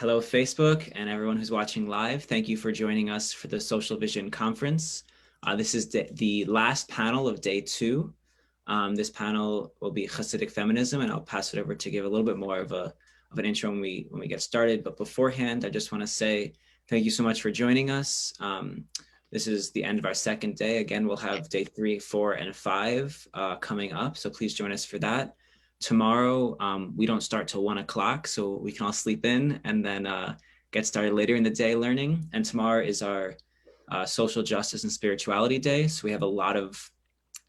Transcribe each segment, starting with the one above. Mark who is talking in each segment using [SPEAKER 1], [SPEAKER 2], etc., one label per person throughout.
[SPEAKER 1] Hello, Facebook, and everyone who's watching live. Thank you for joining us for the Social Vision Conference. This is the last panel of day 2. This panel will be Hasidic Feminism, and I'll pass it over to give a little bit more of an intro when we get started. But beforehand, I just want to say thank you so much for joining us. This is the end of our second day. Again, we'll have day 3, 4, and 5 coming up, so please join us for that. Tomorrow, we don't start till 1 o'clock, so we can all sleep in and then get started later in the day learning. And tomorrow is our social justice and spirituality day. So we have I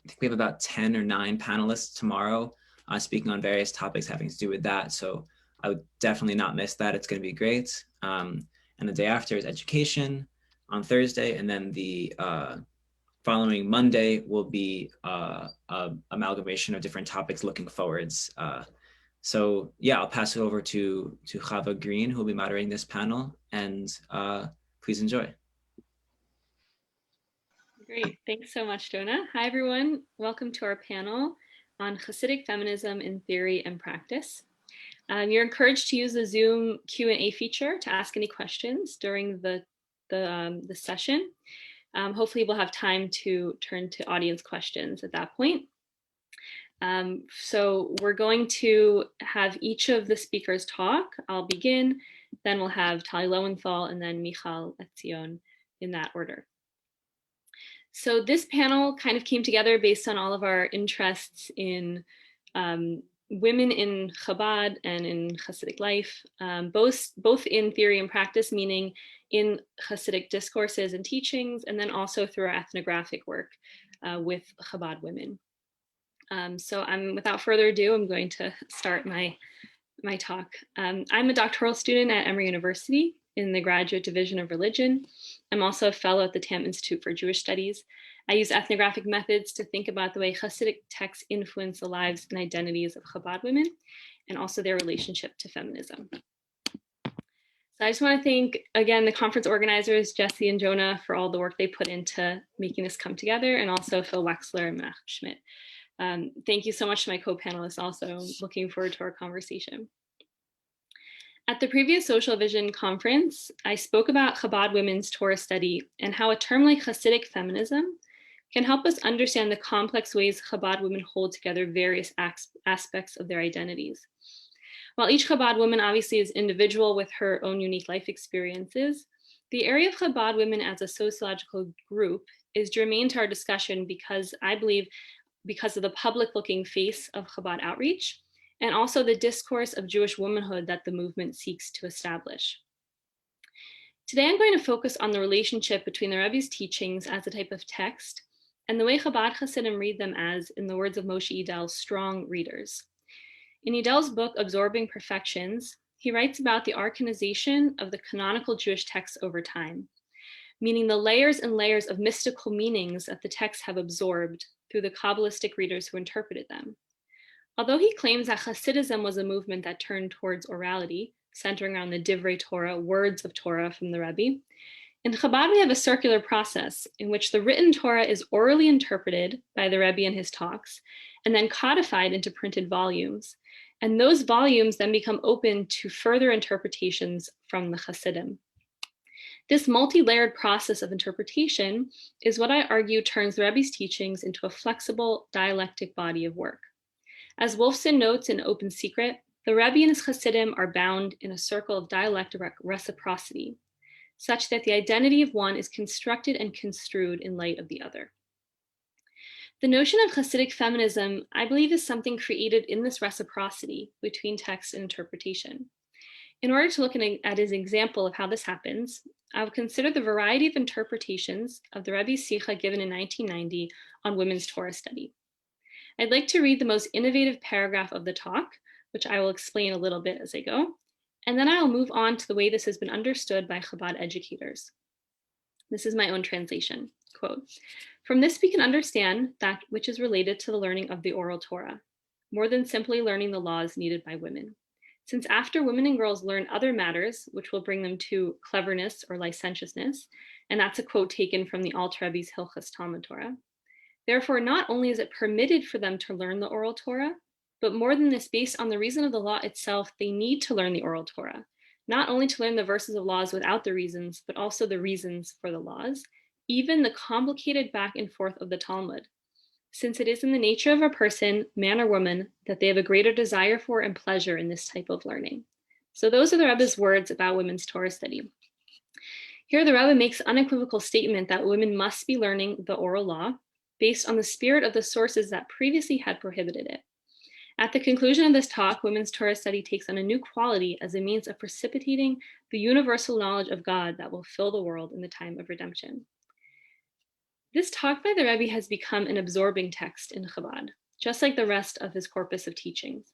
[SPEAKER 1] think we have about 10 or 9 panelists tomorrow speaking on various topics having to do with that. So I would definitely not miss that. It's going to be great. And the day after is education on Thursday. And then the following Monday will be an amalgamation of different topics looking forwards. So yeah, I'll pass it over to Chava Green, who will be moderating this panel, and please enjoy.
[SPEAKER 2] Great, thanks so much, Jonah. Hi, everyone. Welcome to our panel on Hasidic Feminism in Theory and Practice. You're encouraged to use the Zoom Q&A feature to ask any questions during the session. Hopefully we'll have time to turn to audience questions at that point. So we're going to have each of the speakers talk. I'll begin, then we'll have Tali Loewenthal and then Michal Etzion in that order. So this panel kind of came together based on all of our interests in women in Chabad and in Hasidic life, both in theory and practice, meaning in Hasidic discourses and teachings, and then also through our ethnographic work with Chabad women. So without further ado, I'm going to start my talk. I'm a doctoral student at Emory University in the Graduate Division of Religion. I'm also a fellow at the Tam Institute for Jewish Studies. I use ethnographic methods to think about the way Hasidic texts influence the lives and identities of Chabad women, and also their relationship to feminism. So I just want to thank, again, the conference organizers, Jesse and Jonah, for all the work they put into making this come together, and also Phil Wexler and Menachem Schmidt. Thank you so much to my co-panelists also. Looking forward to our conversation. At the previous Social Vision conference, I spoke about Chabad women's Torah study and how a term like Hasidic feminism can help us understand the complex ways Chabad women hold together various aspects of their identities. While each Chabad woman obviously is individual with her own unique life experiences, the area of Chabad women as a sociological group is germane to our discussion because I believe because of the public-looking face of Chabad outreach, and also the discourse of Jewish womanhood that the movement seeks to establish. Today, I'm going to focus on the relationship between the Rebbe's teachings as a type of text and the way Chabad Hasidim read them as, in the words of Moshe Idel, strong readers. In Idel's book, Absorbing Perfections, he writes about the arcanization of the canonical Jewish texts over time, meaning the layers and layers of mystical meanings that the texts have absorbed through the Kabbalistic readers who interpreted them. Although he claims that Hasidism was a movement that turned towards orality, centering around the Divrei Torah, words of Torah from the Rebbe, in Chabad we have a circular process in which the written Torah is orally interpreted by the Rebbe in his talks, and then codified into printed volumes. And those volumes then become open to further interpretations from the Hasidim. This multi-layered process of interpretation is what I argue turns the Rebbe's teachings into a flexible dialectic body of work. As Wolfson notes in Open Secret, the Rebbe and his Hasidim are bound in a circle of dialectic reciprocity, such that the identity of one is constructed and construed in light of the other. The notion of Hasidic feminism, I believe, is something created in this reciprocity between text and interpretation. In order to look at an example of how this happens, I will consider the variety of interpretations of the Rebbe's Sikha given in 1990 on women's Torah study. I'd like to read the most innovative paragraph of the talk, which I will explain a little bit as I go, and then I will move on to the way this has been understood by Chabad educators. This is my own translation. Quote, "From this we can understand that which is related to the learning of the oral Torah, more than simply learning the laws needed by women. Since after women and girls learn other matters, which will bring them to cleverness or licentiousness," and that's a quote taken from the Alter Rebbe's Hilchas Talmud Torah, "therefore not only is it permitted for them to learn the oral Torah, but more than this, based on the reason of the law itself, they need to learn the oral Torah, not only to learn the verses of laws without the reasons, but also the reasons for the laws, even the complicated back and forth of the Talmud, since it is in the nature of a person, man or woman, that they have a greater desire for and pleasure in this type of learning. So those are the Rebbe's words about women's Torah study. Here, the Rebbe makes unequivocal statement that women must be learning the oral law based on the spirit of the sources that previously had prohibited it. At the conclusion of this talk, women's Torah study takes on a new quality as a means of precipitating the universal knowledge of God that will fill the world in the time of redemption. This talk by the Rebbe has become an absorbing text in Chabad, just like the rest of his corpus of teachings.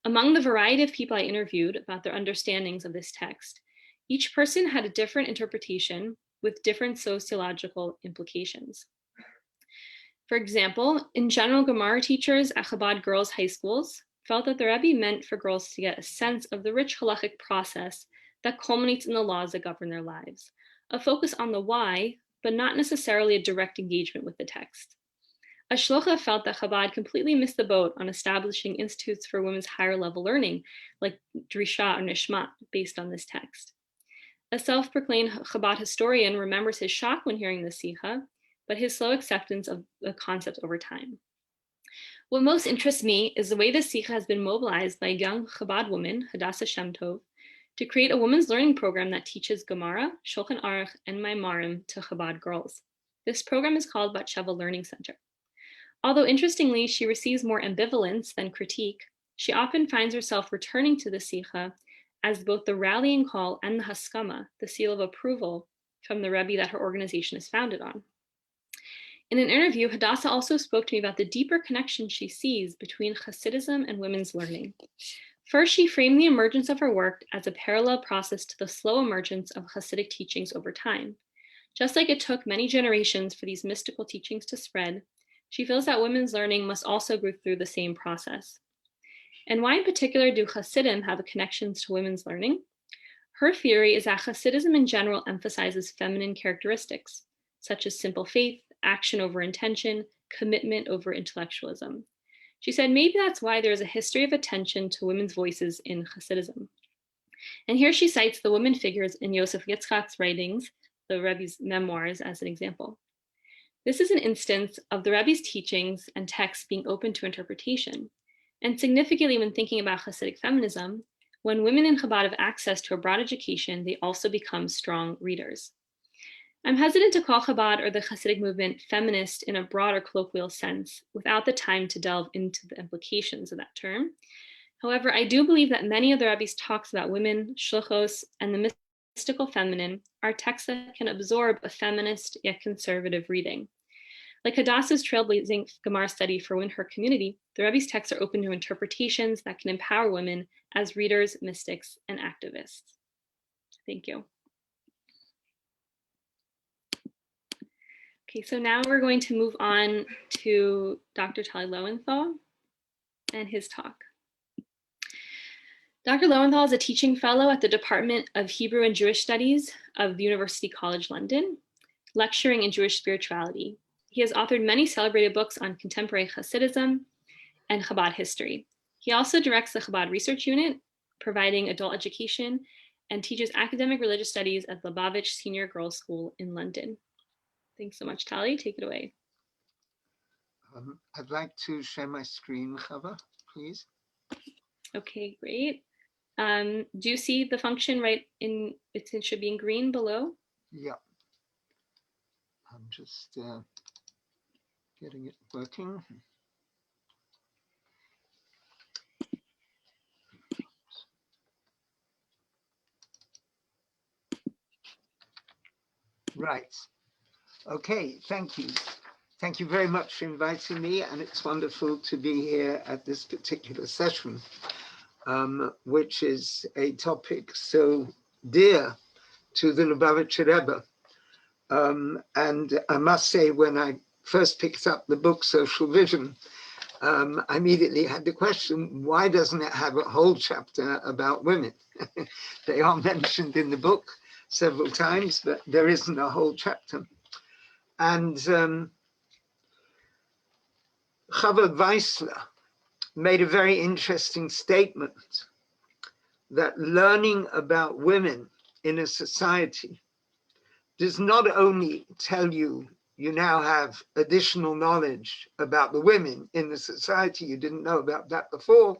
[SPEAKER 2] Among the variety of people I interviewed about their understandings of this text, each person had a different interpretation with different sociological implications. For example, in general, Gemara teachers at Chabad girls' high schools felt that the Rebbe meant for girls to get a sense of the rich halachic process that culminates in the laws that govern their lives, a focus on the why, but not necessarily a direct engagement with the text. A shlocha felt that Chabad completely missed the boat on establishing institutes for women's higher level learning, like Drisha or Nishmat, based on this text. A self-proclaimed Chabad historian remembers his shock when hearing the Sikha, but his slow acceptance of the concept over time. What most interests me is the way the Sikha has been mobilized by a young Chabad woman, Hadassah Shem Tov, to create a women's learning program that teaches Gemara, Shulchan Aruch, and Maimarim to Chabad girls. This program is called Bat Sheva Learning Center. Although interestingly, she receives more ambivalence than critique, she often finds herself returning to the Sikha as both the rallying call and the haskama, the seal of approval from the Rebbe that her organization is founded on. In an interview, Hadassah also spoke to me about the deeper connection she sees between Hasidism and women's learning. First, she framed the emergence of her work as a parallel process to the slow emergence of Hasidic teachings over time. Just like it took many generations for these mystical teachings to spread, she feels that women's learning must also go through the same process. And why in particular do Hasidim have connections to women's learning? Her theory is that Hasidism in general emphasizes feminine characteristics, such as simple faith, action over intention, commitment over intellectualism. She said maybe that's why there is a history of attention to women's voices in Hasidism. And here she cites the women figures in Yosef Yitzchak's writings, the Rebbe's memoirs, as an example. This is an instance of the Rebbe's teachings and texts being open to interpretation. And significantly, when thinking about Hasidic feminism, when women in Chabad have access to a broad education, they also become strong readers. I'm hesitant to call Chabad or the Hasidic movement feminist in a broader colloquial sense, without the time to delve into the implications of that term. However, I do believe that many of the Rebbe's talks about women, shluchos, and the mystical feminine are texts that can absorb a feminist yet conservative reading. Like Hadassah's trailblazing Gemara study for women in her community, the Rebbe's texts are open to interpretations that can empower women as readers, mystics, and activists. Thank you. Okay, so now we're going to move on to Dr. Tali Loewenthal and his talk. Dr. Lowenthal is a teaching fellow at the Department of Hebrew and Jewish Studies of the University College London, lecturing in Jewish spirituality. He has authored many celebrated books on contemporary Hasidism and Chabad history. He also directs the Chabad Research Unit, providing adult education, and teaches academic religious studies at Lubavitch Senior Girls School in London. Thanks so much, Tali. Take it away.
[SPEAKER 3] I'd like to share my screen, Chava, please.
[SPEAKER 2] Okay, great. Do you see the function right in, it should be in green below?
[SPEAKER 3] Yeah. I'm just getting it working. Right. Okay, thank you. Thank you very much for inviting me, and it's wonderful to be here at this particular session, which is a topic so dear to the Lubavitcher Rebbe. And I must say, when I first picked up the book, Social Vision, I immediately had the question, why doesn't it have a whole chapter about women? They are mentioned in the book several times, but there isn't a whole chapter. And Chava Weissler made a very interesting statement that learning about women in a society does not only tell you you now have additional knowledge about the women in the society, you didn't know about that before,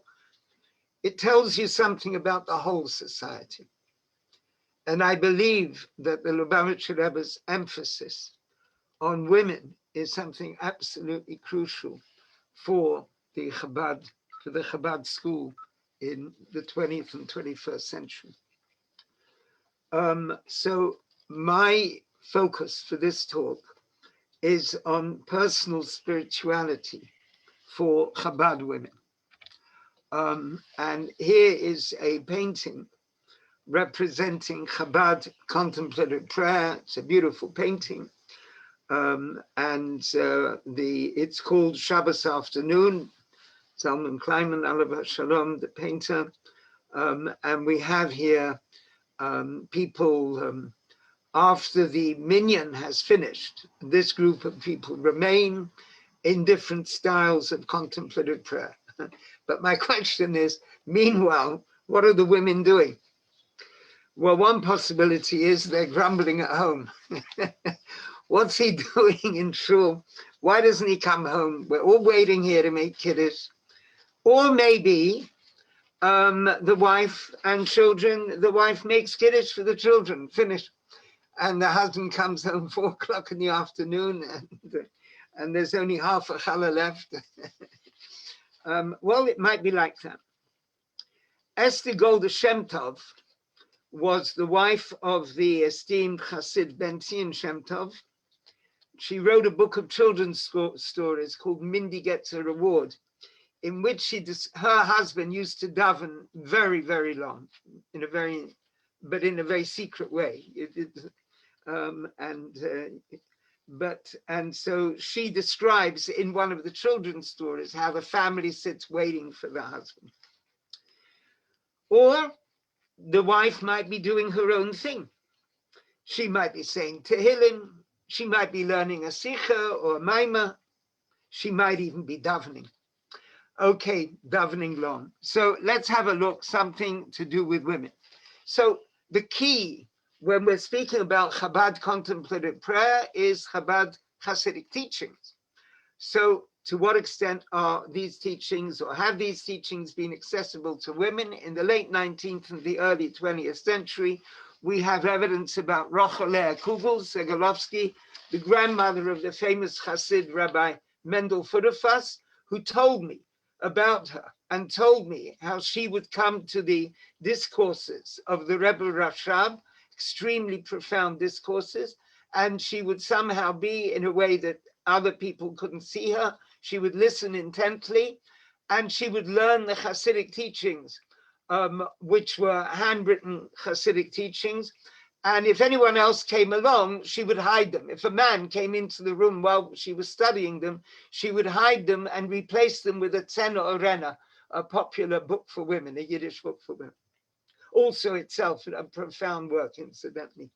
[SPEAKER 3] it tells you something about the whole society. And I believe that the Lubavitcher Rebbe's emphasis on women is something absolutely crucial for the Chabad school in the 20th and 21st century. So my focus for this talk is on personal spirituality for Chabad women. And here is a painting representing Chabad contemplative prayer. It's a beautiful painting. It's called Shabbos Afternoon. Zalman Kleinman, Alav Shalom, the painter. And we have here people, after the minyan has finished, this group of people remain in different styles of contemplative prayer. But my question is, meanwhile, what are the women doing? Well, one possibility is they're grumbling at home. What's he doing in shul? Why doesn't he come home? We're all waiting here to make kiddush. Or maybe the wife and children, the wife makes kiddush for the children, finish. And the husband comes home 4 o'clock in the afternoon and there's only half a challah left. Well, it might be like that. Esther Golda Shem Tov was the wife of the esteemed Hasid Ben Zion Shem Tov. She wrote a book of children's stories called Mindy Gets a Reward, in which her husband used to daven very, very long, in a very secret way. And so she describes in one of the children's stories how the family sits waiting for the husband. Or the wife might be doing her own thing. She might be saying Tehillim, she might be learning a Sikha or a Maima, she might even be davening. Okay, davening long. So let's have a look, something to do with women. So the key when we're speaking about Chabad contemplative prayer is Chabad Hasidic teachings. So to what extent are these teachings, or have these teachings been accessible to women? In the late 19th and the early 20th century, we have evidence about Rochel Leah Kugel Segalovsky, the grandmother of the famous Hasid Rabbi Mendel Fudefas, who told me about her and told me how she would come to the discourses of the Rebbe Rashab, extremely profound discourses, and she would somehow be in a way that other people couldn't see her. She would listen intently, and she would learn the Hasidic teachings, which were handwritten Hasidic teachings. And if anyone else came along, she would hide them. If a man came into the room while she was studying them, she would hide them and replace them with a Tzena Orena, a popular book for women, a Yiddish book for women. Also itself a profound work, incidentally.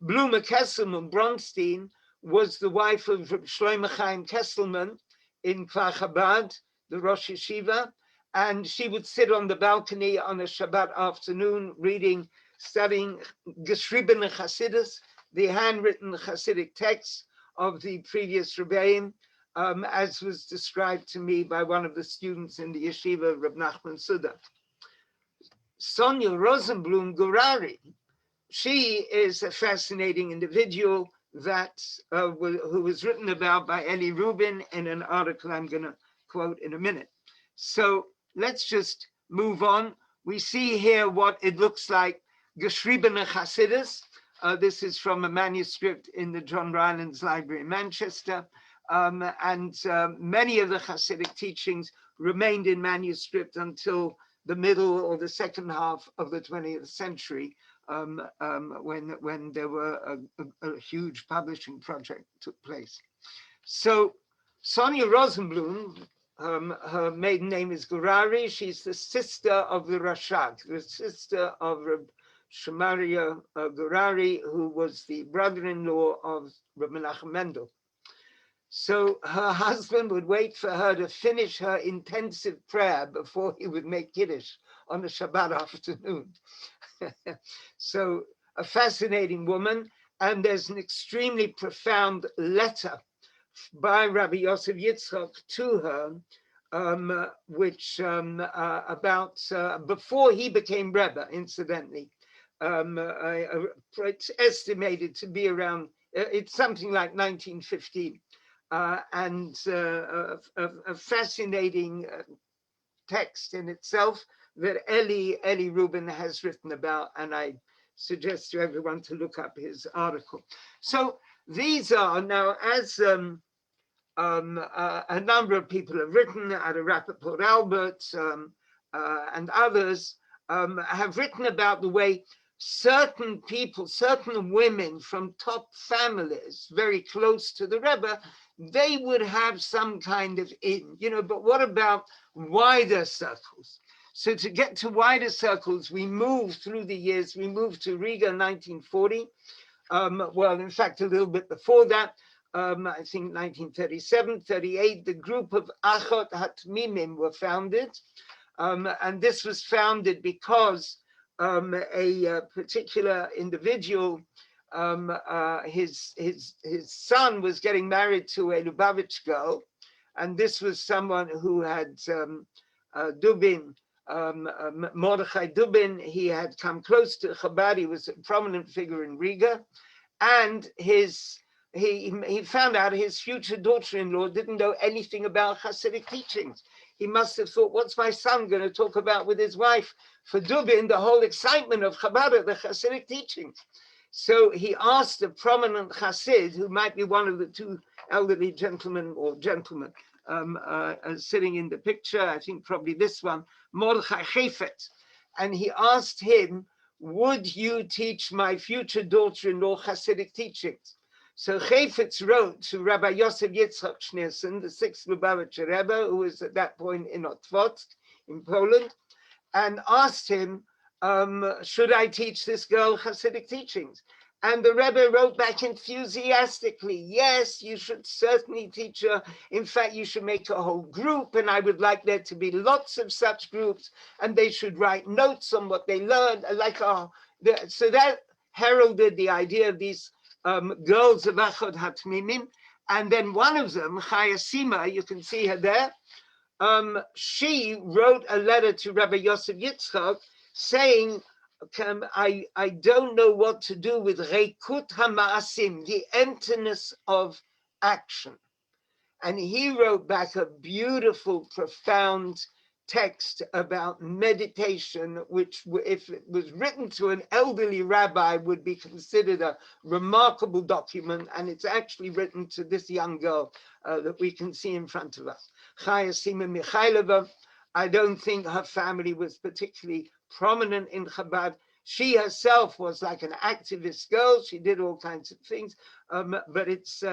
[SPEAKER 3] Blume Kesselman Bronstein was the wife of Shlomo Chaim Kesselman in Kfar Chabad, the Rosh Yeshiva, and she would sit on the balcony on a Shabbat afternoon studying Geschriebene Chassidus, the handwritten Hasidic texts of the previous Rebbeim, as was described to me by one of the students in the yeshiva of Reb Nachman Suda. Sonia Rosenblum Gurari, she is a fascinating individual who was written about by Eli Rubin in an article I'm going to quote in a minute. So let's just move on. We see here what it looks like, Geschriebene Chassidus. This is from a manuscript in the John Rylands Library in Manchester. Many of the Hasidic teachings remained in manuscript until the middle or the second half of the 20th century, when there were a huge publishing project took place. So Sonia Rosenblum, her maiden name is Gurari. She's the sister of the Rashag, the sister of Reb Shemaria Gurari, who was the brother-in-law of Reb Menachem Mendel. So her husband would wait for her to finish her intensive prayer before he would make Kiddush on a Shabbat afternoon. So a fascinating woman. And there's an extremely profound letter by Rabbi Yosef Yitzchak to her, which about before he became Rebbe, incidentally. It's estimated to be around, it's something like 1915. And a fascinating text in itself that Eli Rubin has written about, and I suggest to everyone to look up his article. So these are now, as a number of people have written, Ada Rappaport Albert and others have written about the way certain people, certain women from top families very close to the Rebbe, they would have some kind of in, but what about wider circles? So to get to wider circles, we moved through the years, we moved to Riga in 1940. Well, in fact, a little bit before that, I think 1937, 38, the group of Achot Hatmimim were founded. And this was founded because a particular individual, his son was getting married to a Lubavitch girl. And this was someone who had Dubin, Mordechai Dubin. He had come close to Chabad. He was a prominent figure in Riga. And he found out his future daughter-in-law didn't know anything about Hasidic teachings. He must have thought, what's my son going to talk about with his wife? For Dubin, the whole excitement of Chabad, the Hasidic teachings. So he asked a prominent Hasid, who might be one of the two elderly gentlemen sitting in the picture, I think probably this one, Mordechai Chefetz. And he asked him, would you teach my future daughter-in-law Hasidic teachings? So Chefetz wrote to Rabbi Yosef Yitzchak Schneerson, the sixth Lubavitcher Rebbe, who was at that point in Otwock in Poland, and asked him, should I teach this girl Hasidic teachings? And the Rebbe wrote back enthusiastically, yes, you should certainly teach her. In fact, you should make a whole group, and I would like there to be lots of such groups, and they should write notes on what they learned. So that heralded the idea of these girls of Achot Hatmimim. And then one of them, Chaya Sima, you can see her there, she wrote a letter to Rabbi Yosef Yitzchak saying, I don't know what to do with Reikut HaMa'asim, the emptiness of action. And he wrote back a beautiful, profound text about meditation, which, if it was written to an elderly rabbi, would be considered a remarkable document. And it's actually written to this young girl that we can see in front of us. Chaya Sima Mikhailova. I don't think her family was particularly prominent in Chabad. She herself was like an activist girl. She did all kinds of things, but it's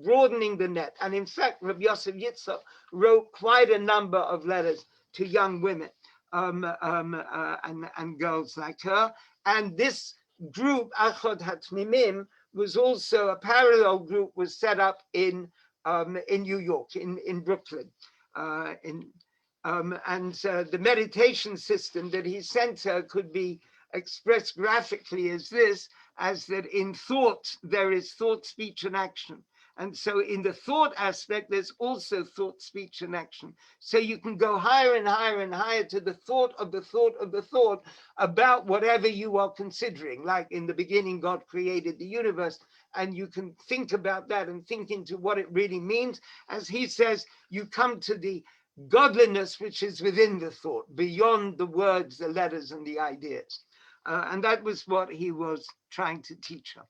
[SPEAKER 3] broadening the net. And in fact, Rabbi Yosef Yitzchak wrote quite a number of letters to young women and girls like her. And this group, Achot Hatmimim, was also a parallel group was set up in New York, in Brooklyn, and the meditation system that he sent her could be expressed graphically as this, as that in thought, there is thought, speech, and action. And so in the thought aspect, there's also thought, speech, and action. So you can go higher and higher and higher to the thought of the thought of the thought about whatever you are considering. Like in the beginning, God created the universe, and you can think about that and think into what it really means. As he says, you come to the godliness which is within the thought, beyond the words, the letters, and the ideas. And that was what he was trying to teach her.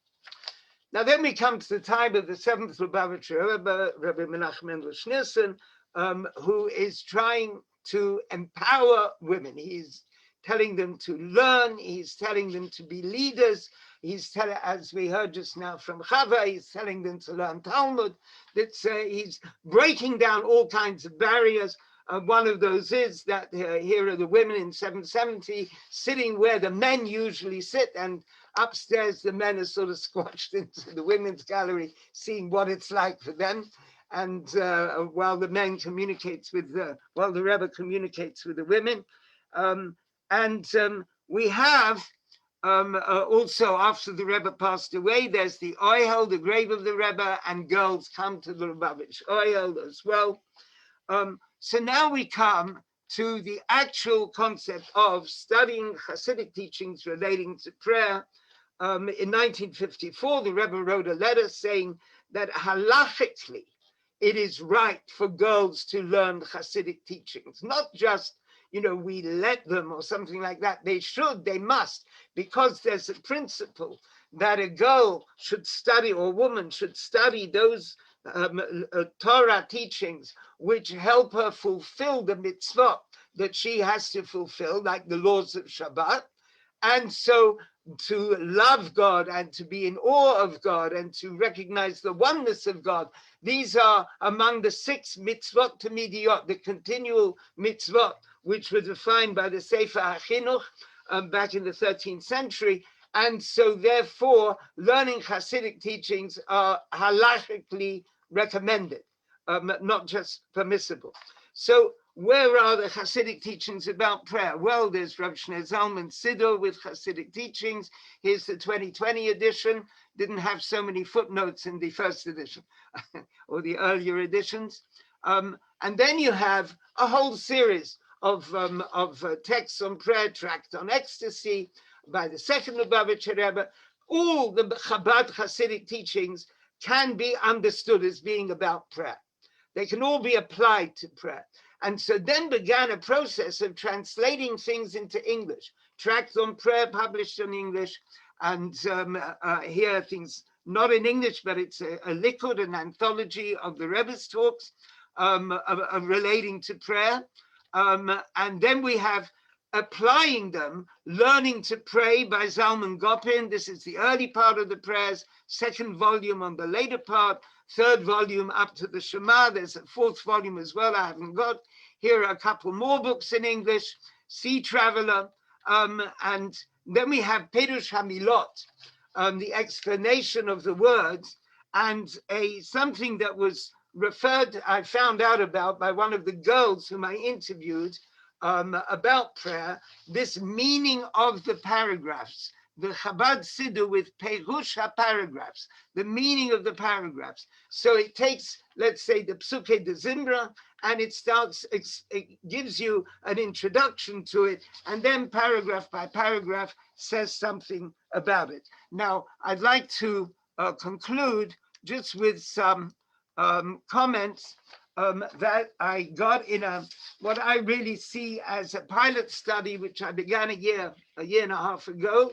[SPEAKER 3] Now then we come to the time of the seventh Lubavitcher Rebbe, Rabbi Menachem Mendel Schneerson, who is trying to empower women. He's telling them to learn, he's telling them to be leaders, he's telling, as we heard just now from Chava, he's telling them to learn Talmud, he's breaking down all kinds of barriers. One of those is that here are the women in 770 sitting where the men usually sit, and upstairs the men are sort of squashed into the women's gallery, seeing what it's like for them. And while the men communicates with while the Rebbe communicates with the women. We have also, after the Rebbe passed away, there's the Ohel, the grave of the Rebbe, and girls come to the Lubavitch Ohel as well. So now we come to the actual concept of studying Hasidic teachings relating to prayer. In 1954, the Rebbe wrote a letter saying that halachically, it is right for girls to learn Hasidic teachings, not just, we let them or something like that. They should, they must, because there's a principle that a girl should study, or a woman should study those Torah teachings which help her fulfill the mitzvot that she has to fulfill, like the laws of Shabbat. And so to love God and to be in awe of God and to recognize the oneness of God, these are among the 6 mitzvot tamidiyot, the continual mitzvot, which were defined by the Sefer HaChinuch back in the 13th century. And so therefore, learning Hasidic teachings are halachically recommended, not just permissible. So where are the Hasidic teachings about prayer? Well, there's Rav Shneur Zalman Siddur with Hasidic teachings. Here's the 2020 edition. Didn't have so many footnotes in the first edition or the earlier editions. And then you have a whole series of texts on prayer, tract on ecstasy by the second Lubavitcher Rebbe. All the Chabad Hasidic teachings can be understood as being about prayer. They can all be applied to prayer. And so then began a process of translating things into English. Tracts on prayer published in English, and here things not in English, but it's a liquid, an anthology of the Rebbe's talks relating to prayer. And then we have applying them, learning to pray by Zalman Gopin. This is the early part of the prayers, 2nd volume on the later part, 3rd volume up to the Shema. There's a 4th volume as well I haven't got. Here are a couple more books in English, Sea Traveler, and then we have Perush HaMilot, the explanation of the words, and something that was I found out about by one of the girls whom I interviewed about prayer, this meaning of the paragraphs, the Chabad Siddur with Perush HaParagraphs, the meaning of the paragraphs. So it takes, let's say, the Psuke de Zimbra, and it gives you an introduction to it, and then paragraph by paragraph says something about it. Now, I'd like to conclude just with some comments that I got in what I really see as a pilot study, which I began a year and a half ago.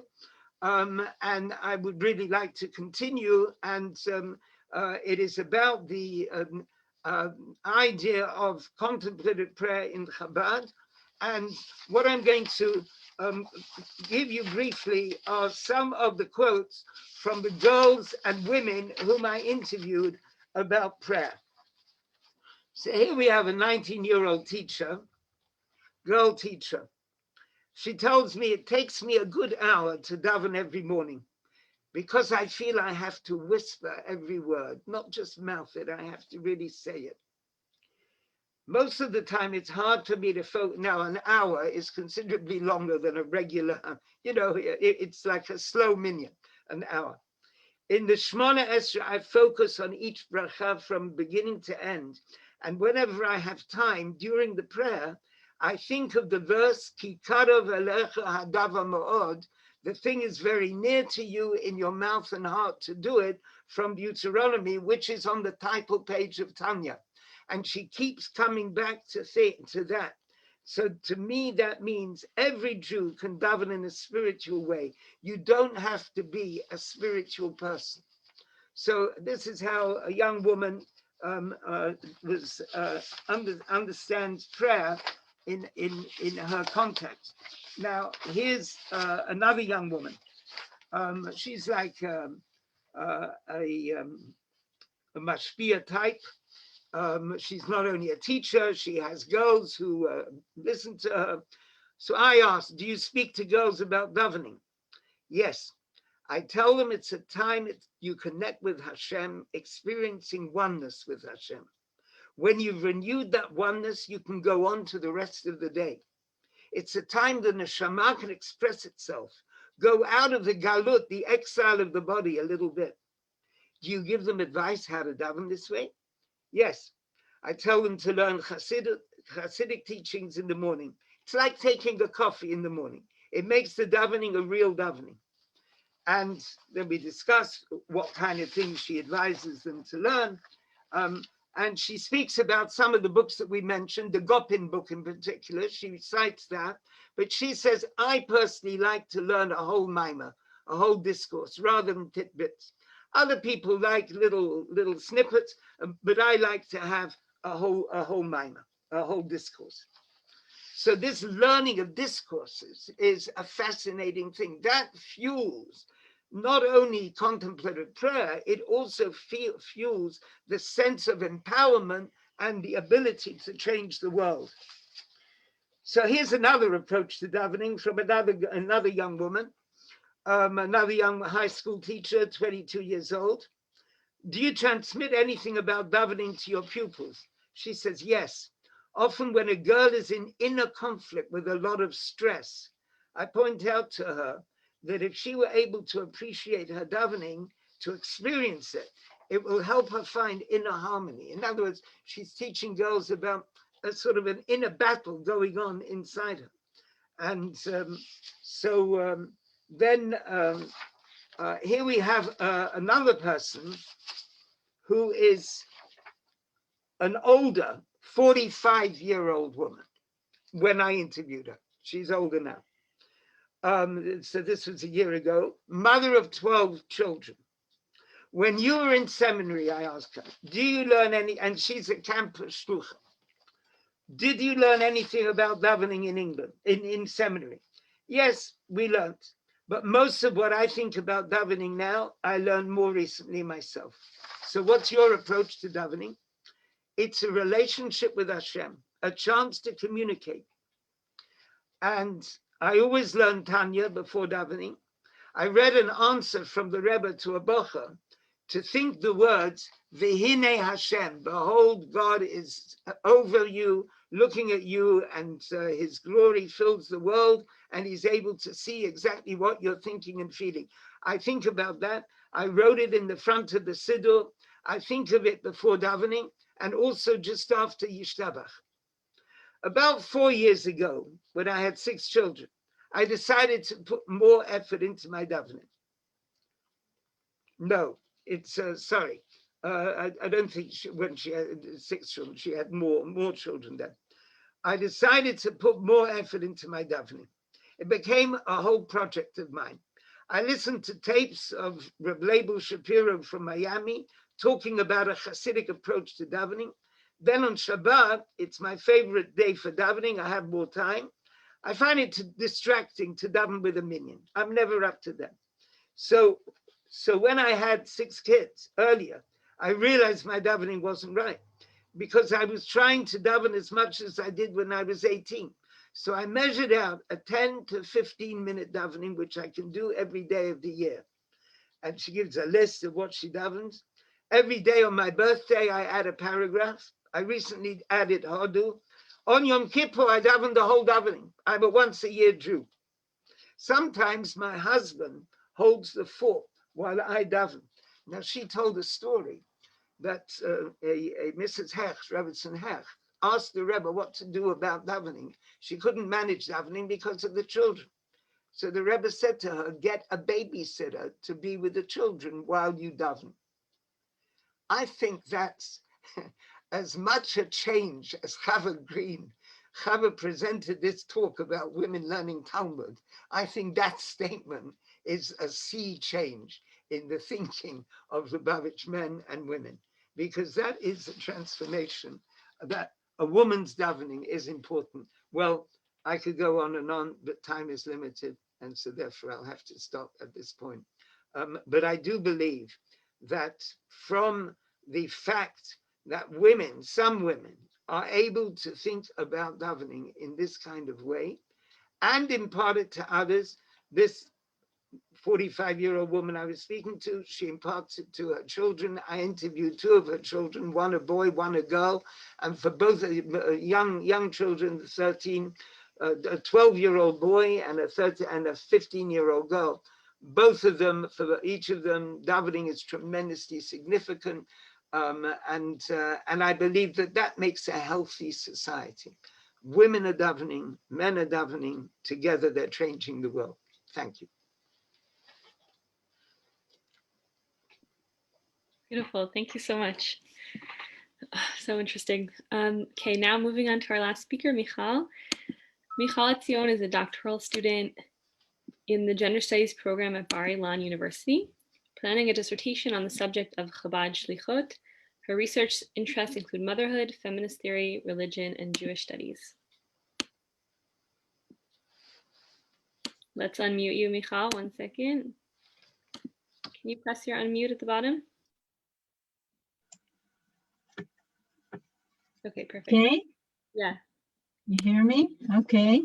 [SPEAKER 3] And I would really like to continue. And it is about the idea of contemplative prayer in Chabad. And what I'm going to give you briefly are some of the quotes from the girls and women whom I interviewed about prayer. So here we have a 19-year-old teacher, girl teacher. She tells me it takes me a good hour to daven every morning because I feel I have to whisper every word, not just mouth it, I have to really say it. Most of the time it's hard for me to focus. Now an hour is considerably longer than a regular, it's like a slow minyan, an hour. In the Shmona Esrei, I focus on each bracha from beginning to end. And whenever I have time during the prayer, I think of the verse, Ki karov elecha hadava ma'od, the thing is very near to you in your mouth and heart to do it, from Deuteronomy, which is on the title page of Tanya. And she keeps coming back to that. So to me, that means every Jew can daven in a spiritual way. You don't have to be a spiritual person. So this is how a young woman understands prayer in her context. Now, here's another young woman. She's like a mashpia type. She's not only a teacher, she has girls who listen to her. So I asked, do you speak to girls about davening? Yes. I tell them it's a time you connect with Hashem, experiencing oneness with Hashem. When you've renewed that oneness, you can go on to the rest of the day. It's a time the neshama can express itself, go out of the galut, the exile of the body a little bit. Do you give them advice how to daven this way? Yes. I tell them to learn Hasidic teachings in the morning. It's like taking a coffee in the morning. It makes the davening a real davening. And then we discuss what kind of things she advises them to learn. And she speaks about some of the books that we mentioned, the Gopin book in particular. She cites that. But she says, I personally like to learn a whole maimah, a whole discourse, rather than tidbits. Other people like little snippets, but I like to have a whole maimah, a whole discourse. So this learning of discourses is a fascinating thing. That fuels not only contemplative prayer, it also fuels the sense of empowerment and the ability to change the world. So here's another approach to davening from another young woman, another young high school teacher, 22 years old. Do you transmit anything about davening to your pupils? She says, yes. Often when a girl is in inner conflict with a lot of stress, I point out to her that if she were able to appreciate her davening, to experience it, it will help her find inner harmony. In other words, she's teaching girls about a sort of an inner battle going on inside her. And then here we have another person who is an older 45-year-old woman when I interviewed her. She's older now. So this was a year ago, mother of 12 children. When you were in seminary, I asked her, do you learn any, and she's a campus shlucha, did you learn anything about davening in England, in seminary? Yes, we learned. But most of what I think about davening now, I learned more recently myself. So what's your approach to davening? It's a relationship with Hashem, a chance to communicate. And I always learn Tanya before davening. I read an answer from the Rebbe to a bocher to think the words, V'hine Hashem, behold, God is over you, looking at you, and his glory fills the world, and he's able to see exactly what you're thinking and feeling. I think about that. I wrote it in the front of the Siddur. I think of it before davening, and also just after Yishtabach. About 4 years ago, when I had 6 children, I decided to put more effort into my davening. No, it's, sorry. I don't think when she had 6 children, she had more children then. I decided to put more effort into my davening. It became a whole project of mine. I listened to tapes of Reb Leibel Shapiro from Miami talking about a Hasidic approach to davening. Then on Shabbat, it's my favorite day for davening. I have more time. I find it distracting to daven with a minyan. I'm never up to them. So when I had 6 kids earlier, I realized my davening wasn't right because I was trying to daven as much as I did when I was 18. So I measured out a 10 to 15 minute davening, which I can do every day of the year. And she gives a list of what she davens. Every day on my birthday, I add a paragraph. I recently added Hodu. On Yom Kippur, I daven the whole davening. I'm a once-a-year Jew. Sometimes my husband holds the fort while I daven. Now, she told a story that a Mrs. Hech, Rebbetzin Hech, asked the Rebbe what to do about davening. She couldn't manage davening because of the children. So the Rebbe said to her, get a babysitter to be with the children while you daven. I think that's as much a change as Chava Green. Chava presented this talk about women learning Talmud. I think that statement is a sea change in the thinking of Lubavitch men and women, because that is a transformation, that a woman's davening is important. Well, I could go on, but time is limited, and so therefore I'll have to stop at this point. But I do believe that from the fact that women, some women, are able to think about davening in this kind of way and impart it to others. This 45-year-old woman I was speaking to, she imparts it to her children. I interviewed 2 of her children, one a boy, one a girl. And for both young children, 13, a 12-year-old boy and a 15-year-old girl. Both of them, for each of them, davening is tremendously significant. And I believe that makes a healthy society. Women are davening, men are davening, together they're changing the world. Thank you.
[SPEAKER 2] Beautiful, thank you so much. So interesting. Okay, now moving on to our last speaker, Michal. Michal Etzion is a doctoral student in the Gender Studies program at Bar-Ilan University, planning a dissertation on the subject of Chabad Shlichut. Her research interests include motherhood, feminist theory, religion, and Jewish studies. Let's unmute you, Michal, 1 second. Can you press your unmute at the bottom? Okay, perfect.
[SPEAKER 4] Okay.
[SPEAKER 2] Yeah.
[SPEAKER 4] You hear me? Okay.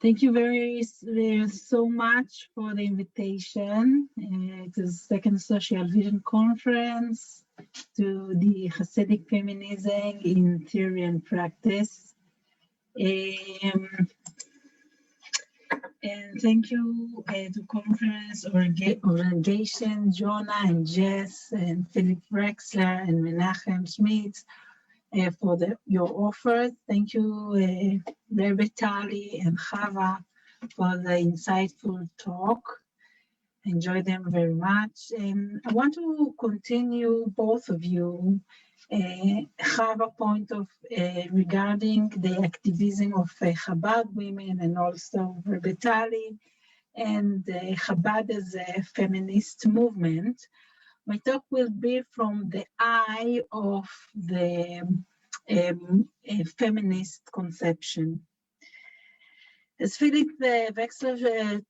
[SPEAKER 4] Thank you so much for the invitation to the second Social Vision Conference to the Hasidic Feminism in Theory and Practice. And thank you to conference organization, Jonah and Jess and Philip Rexler and Menachem Schmitz for your offers. Thank you, Rabbi Tali and Chava for the insightful talk. Enjoy them very much. And I want to continue both of you have a point of regarding the activism of Chabad women and also Rabbi Tali and Chabad as a feminist movement. My talk will be from the eye of the feminist conception. As Philip Wexler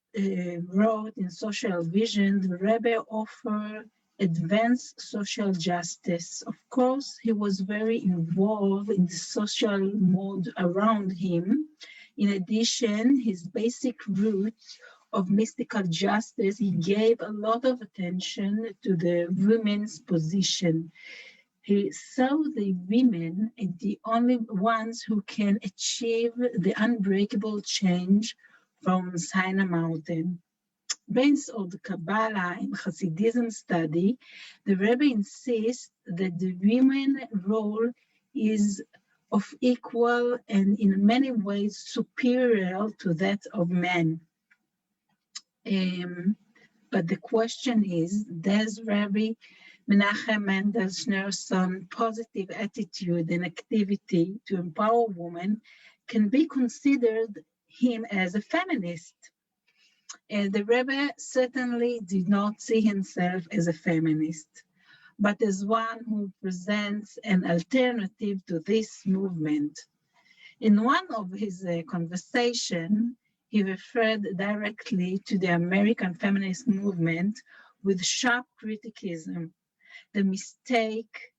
[SPEAKER 4] wrote in Social Vision, the Rebbe offered advanced social justice. Of course, he was very involved in the social mode around him. In addition, his basic roots of mystical justice, he gave a lot of attention to the women's position. He saw the women as the only ones who can achieve the unbreakable change from Sinai Mountain. Based on the Kabbalah and Hasidism study, the Rebbe insists that the women's role is of equal and in many ways superior to that of men. But the question is, does Rabbi Menachem Mendel Schneerson's positive attitude and activity to empower women can be considered him as a feminist? And the Rebbe certainly did not see himself as a feminist, but as one who presents an alternative to this movement. In one of his conversations, he referred directly to the American feminist movement with sharp criticism. The mistake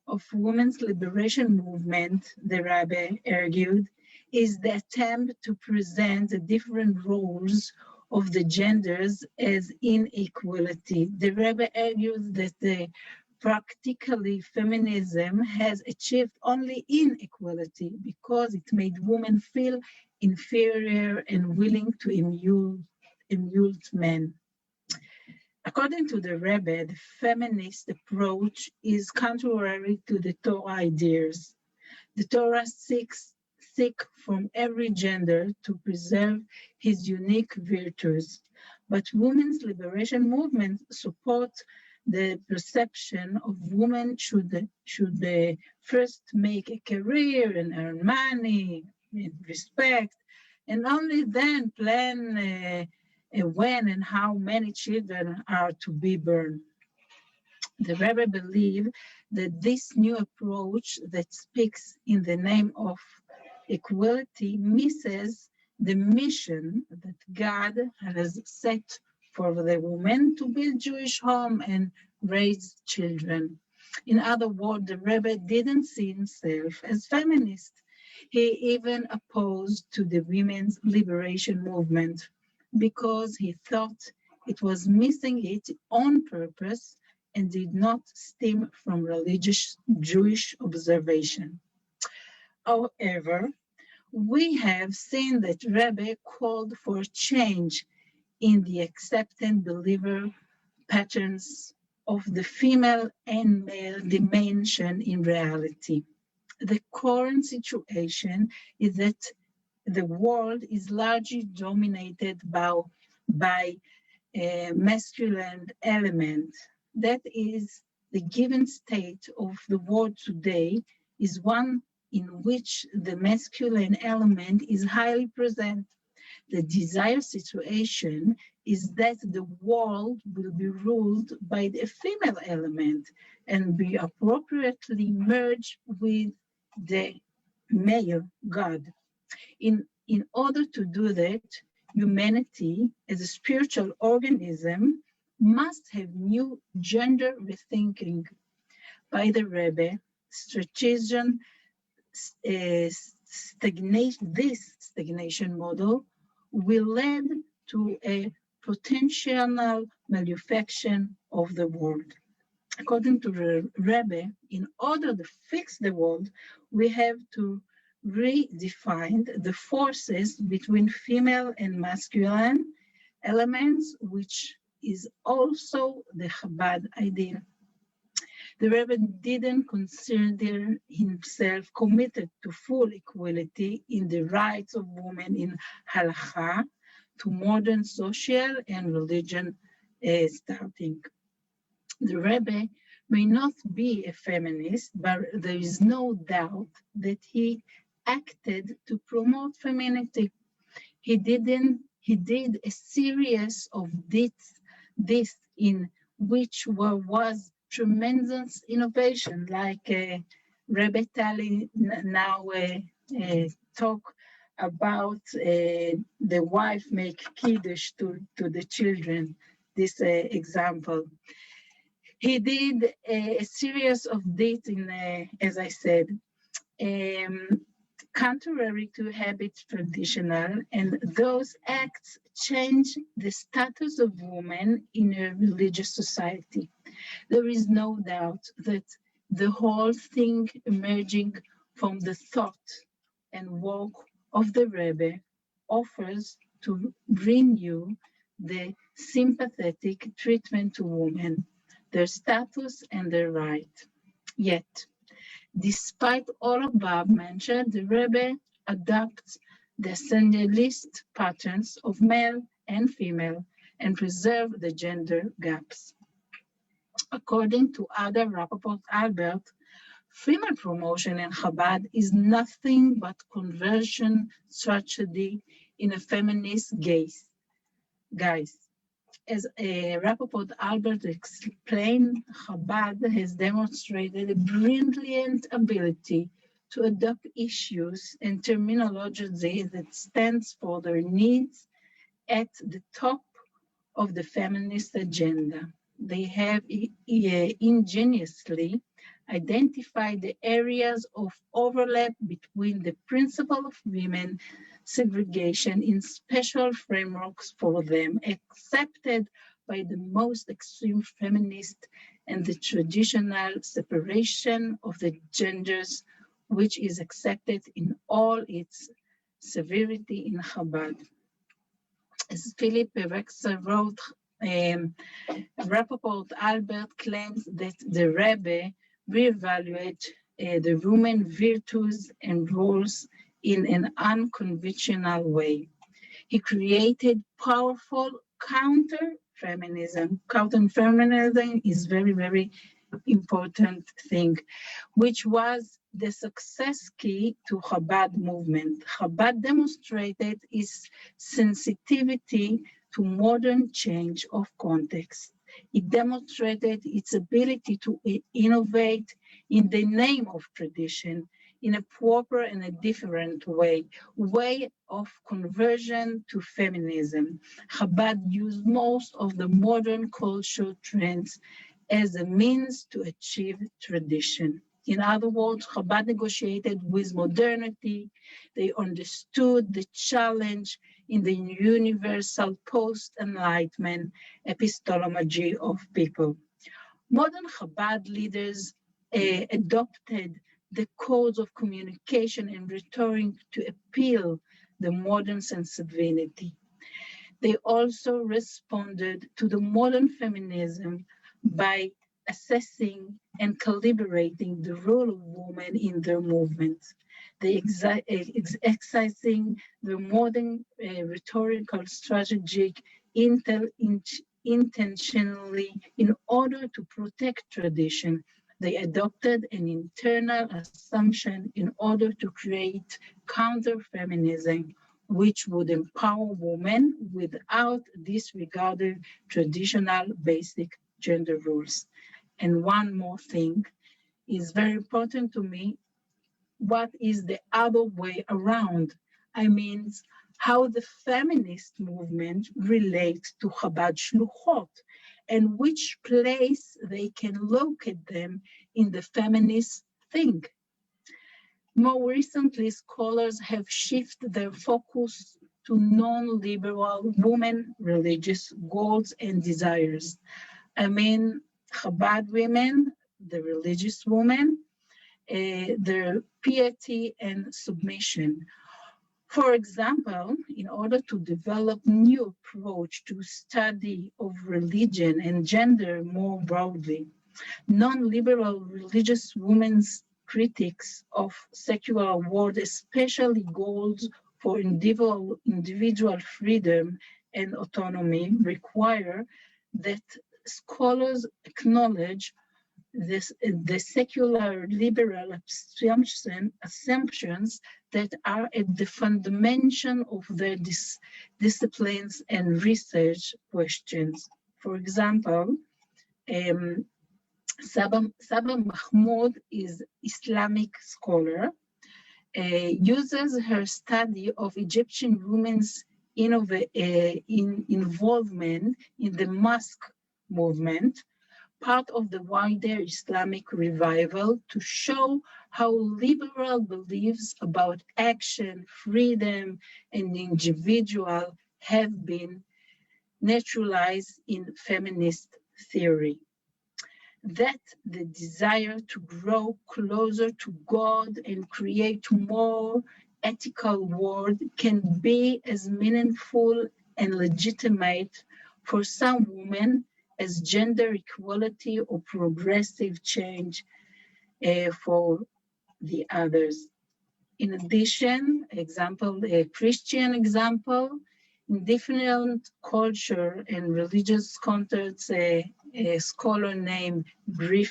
[SPEAKER 4] of women's liberation movement, the Rebbe argued, is the attempt to present the different roles of the genders as inequality. The Rebbe argues that practically feminism has achieved only inequality because it made women feel inferior and willing to emulate men. According to the Rebbe, the feminist approach is contrary to the Torah ideas. The Torah seeks from every gender to preserve his unique virtues, but women's liberation movement support the perception of women should first make a career and earn money and respect, and only then plan when and how many children are to be born. The Rebbe believed that this new approach that speaks in the name of equality misses the mission that God has set for the woman to build Jewish home and raise children. In other words, the Rebbe didn't see himself as feminist. He even opposed to the women's liberation movement because he thought it was missing its own purpose and did not stem from religious Jewish observation. However, we have seen that Rebbe called for change in the accepted believer patterns of the female and male dimension in reality. The current situation is that the world is largely dominated by a masculine element. That is, the given state of the world today is one in which the masculine element is highly present. The desired situation is that the world will be ruled by the female element and be appropriately merged with the male God. In order to do that, humanity as a spiritual organism must have new gender rethinking. By the Rebbe, strategic this stagnation model will lead to a potential malfunction of the world. According to the Rebbe, in order to fix the world, we have to redefine the forces between female and masculine elements, which is also the Chabad idea. The Rebbe didn't consider himself committed to full equality in the rights of women in halakha, to modern social and religion starting. The Rebbe may not be a feminist, but there is no doubt that he acted to promote femininity. He did a series of deeds in which was tremendous innovation, like Rebbe Tali now talk about the wife make kiddush to the children, this example. He did a series of deeds in, as I said, contrary to habits traditional, and those acts change the status of women in a religious society. There is no doubt that the whole thing emerging from the thought and work of the Rebbe offers to bring you the sympathetic treatment to women, their status and their right. Yet, despite all above mentioned, the Rebbe adopts the essentialist patterns of male and female and preserve the gender gaps. According to Ada Rappaport-Albert, female promotion in Chabad is nothing but conversion strategy in a feminist gaze. Guys, as Rappaport-Albert explained, Chabad has demonstrated a brilliant ability to adopt issues and terminology that stands for their needs at the top of the feminist agenda. They have ingeniously identified the areas of overlap between the principle of women segregation in special frameworks for them, accepted by the most extreme feminists, and the traditional separation of the genders, which is accepted in all its severity in Chabad. As Philip Rexer wrote, Rappaport-Albert claims that the Rebbe reevaluate the women virtues and roles in an unconventional way. He created powerful counter-feminism. Counter-feminism is very, very important thing, which was the success key to Chabad movement. Chabad demonstrated its sensitivity to modern change of context. It demonstrated its ability to innovate in the name of tradition in a proper and a different way of conversion to feminism. Chabad used most of the modern cultural trends as a means to achieve tradition. In other words, Chabad negotiated with modernity. They understood the challenge in the universal post-enlightenment epistemology of people. Modern Chabad leaders adopted the codes of communication and rhetoric to appeal the modern sensibility. They also responded to the modern feminism by assessing and calibrating the role of women in their movements. They exercising the modern rhetorical strategic intentionally in order to protect tradition. They adopted an internal assumption in order to create counter-feminism, which would empower women without disregarding traditional basic gender rules. And one more thing is very important to me. What is the other way around? I mean, how the feminist movement relates to Chabad Shluchot and which place they can locate them in the feminist thing. More recently, scholars have shifted their focus to non-liberal women religious goals and desires. I mean, Chabad women, the religious women, their piety and submission. For example, in order to develop new approach to study of religion and gender more broadly, non-liberal religious women's critics of secular world, especially goals for individual freedom and autonomy, require that scholars acknowledge the secular liberal assumptions that are at the foundation of their disciplines and research questions. For example, Saba Mahmoud is Islamic scholar, uses her study of Egyptian women's involvement in the mosque movement, part of the wider Islamic revival, to show how liberal beliefs about action, freedom, and individual have been naturalized in feminist theory. That the desire to grow closer to God and create more ethical world can be as meaningful and legitimate for some women as gender equality or progressive change for the others. In addition, a Christian example, in different culture and religious contexts, a scholar named Mary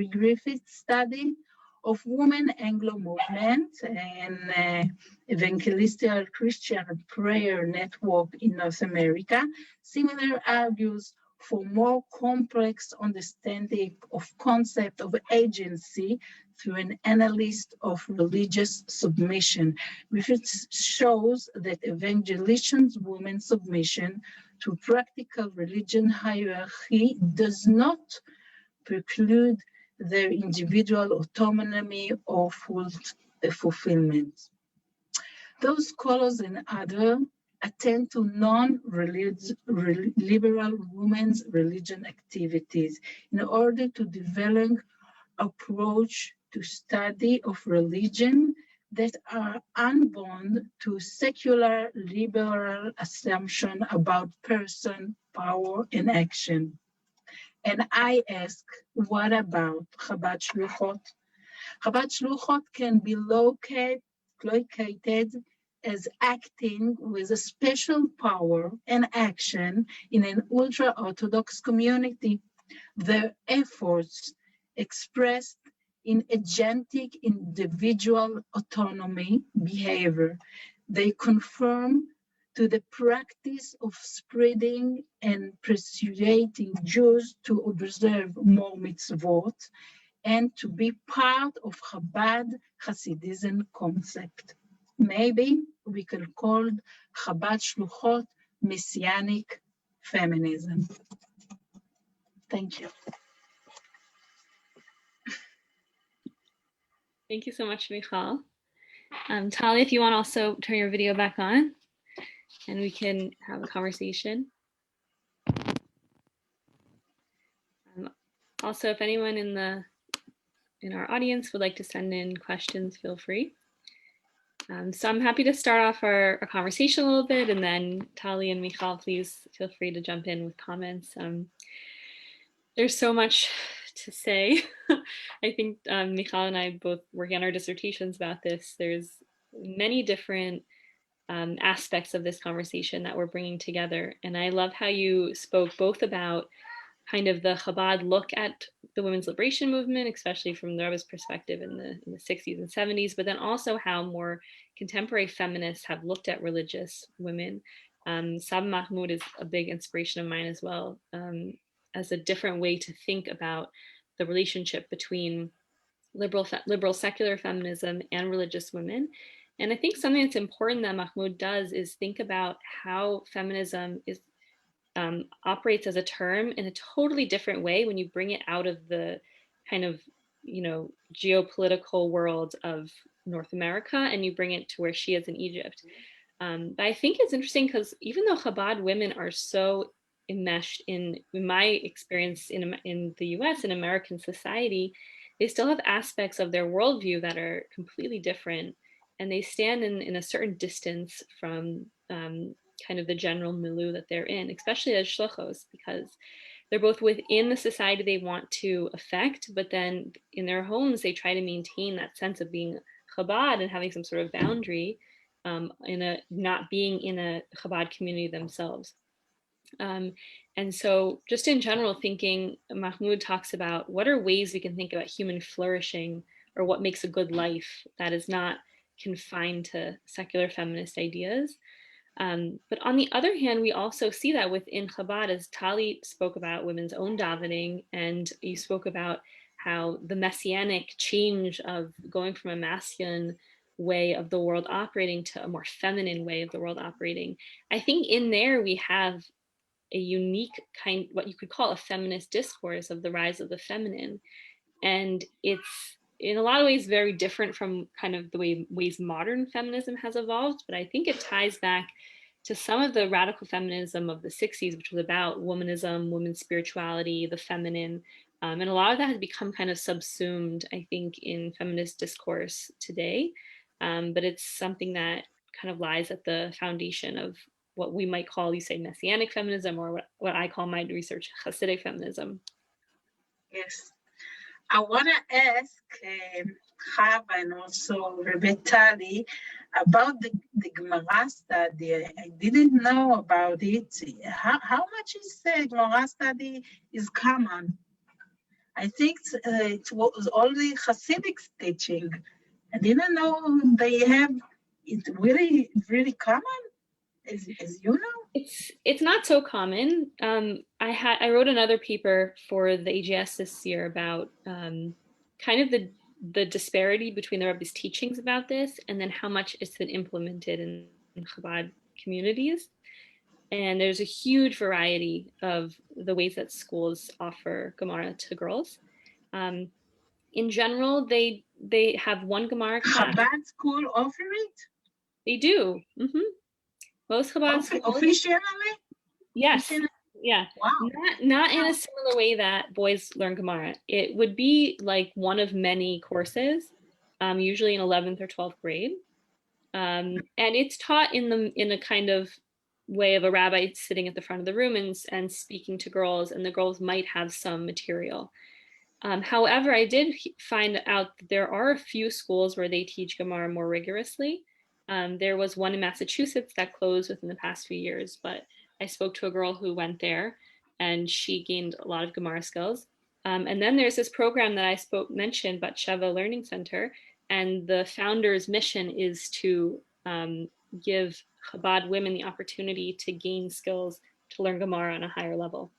[SPEAKER 4] Griffith, study of women Anglo movement and evangelical Christian prayer network in North America, similar argues for more complex understanding of concept of agency through an analysis of religious submission, which shows that evangelical women's submission to practical religion hierarchy does not preclude their individual autonomy or fulfillment. Those scholars and others attend to non-liberal women's religion activities in order to develop approach to study of religion that are unbound to secular liberal assumption about person, power, and action. And I ask, what about Chabad Shluchot? Chabad Shluchot can be located as acting with a special power and action in an ultra-Orthodox community. Their efforts expressed in agentic individual autonomy behavior. They conform to the practice of spreading and persuading Jews to observe more mitzvot and to be part of Chabad Hasidism concept. Maybe we can call Chabad Shluchot Messianic feminism. Thank you.
[SPEAKER 2] Thank you so much, Michal. Tali, if you want to also turn your video back on and we can have a conversation. Also, if anyone in the in our audience would like to send in questions, feel free. So I'm happy to start off our conversation a little bit, and then Tali and Michal, please feel free to jump in with comments. There's so much to say. I think Michal and I both working on our dissertations about this. There's many different aspects of this conversation that we're bringing together. And I love how you spoke both about kind of the Chabad look at the women's liberation movement, especially from the Rebbe's perspective in the 60s and 70s, but then also how more contemporary feminists have looked at religious women. Sab Mahmoud is a big inspiration of mine as well, as a different way to think about the relationship between liberal secular feminism and religious women. And I think something that's important that Mahmoud does is think about how feminism is operates as a term in a totally different way when you bring it out of the kind of, geopolitical world of North America and you bring it to where she is in Egypt. But I think it's interesting because even though Chabad women are so enmeshed in my experience in the US and American society, they still have aspects of their worldview that are completely different. And they stand in a certain distance from kind of the general milieu that they're in, especially as shluchos, because they're both within the society they want to affect, but then in their homes, they try to maintain that sense of being Chabad and having some sort of boundary not being in a Chabad community themselves. And so just in general thinking, Mahmoud talks about what are ways we can think about human flourishing or what makes a good life that is not confined to secular feminist ideas. But on the other hand, we also see that within Chabad, as Tali spoke about women's own davening, and you spoke about how the messianic change of going from a masculine way of the world operating to a more feminine way of the world operating. I think in there we have a unique kind, what you could call a feminist discourse of the rise of the feminine. And it's in a lot of ways very different from kind of the ways modern feminism has evolved, but I think it ties back to some of the radical feminism of the 60s, which was about womanism, women's spirituality, the feminine. And a lot of that has become kind of subsumed, I think, in feminist discourse today. But it's something that kind of lies at the foundation of what we might call, you say, messianic feminism, or what I call my research, Hasidic feminism.
[SPEAKER 4] Yes. I want to ask Chava and also Tali about the Gemara study. I didn't know about it. How much is Gemara study is common? I think it was only Hasidic teaching. I didn't know they have it really, really common, as you know.
[SPEAKER 2] It's not so common. I wrote another paper for the AGS this year about kind of the disparity between the Rebbe's teachings about this and then how much it's been implemented in Chabad communities. And there's a huge variety of the ways that schools offer Gemara to girls. In general, they have one Gemara class.
[SPEAKER 4] Chabad school offer it?
[SPEAKER 2] They do. Mm-hmm. Most Chabad schools.
[SPEAKER 4] Officially?
[SPEAKER 2] Yes.
[SPEAKER 4] Officially?
[SPEAKER 2] Yeah.
[SPEAKER 4] Wow.
[SPEAKER 2] Not in a similar way that boys learn Gemara. It would be like one of many courses, usually in 11th or 12th grade. And it's taught in a kind of way of a rabbi sitting at the front of the room and speaking to girls, and the girls might have some material. However, I did find out that there are a few schools where they teach Gemara more rigorously. There was one in Massachusetts that closed within the past few years, but I spoke to a girl who went there and she gained a lot of Gemara skills. And then there's this program that I mentioned, but Chava Learning Center, and the founder's mission is to give Chabad women the opportunity to gain skills to learn Gemara on a higher level.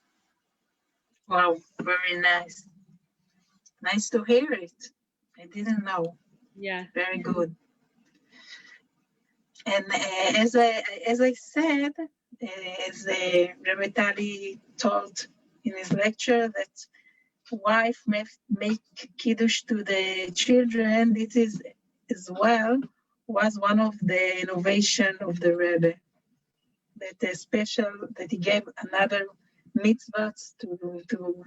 [SPEAKER 4] Wow, very nice. Nice to hear it. I didn't know.
[SPEAKER 2] Yeah.
[SPEAKER 4] Very good. And as I said, as Rabbi Tali told in his lecture, that wife make kiddush to the children, this is as well was one of the innovation of the Rebbe, that he gave another mitzvahs to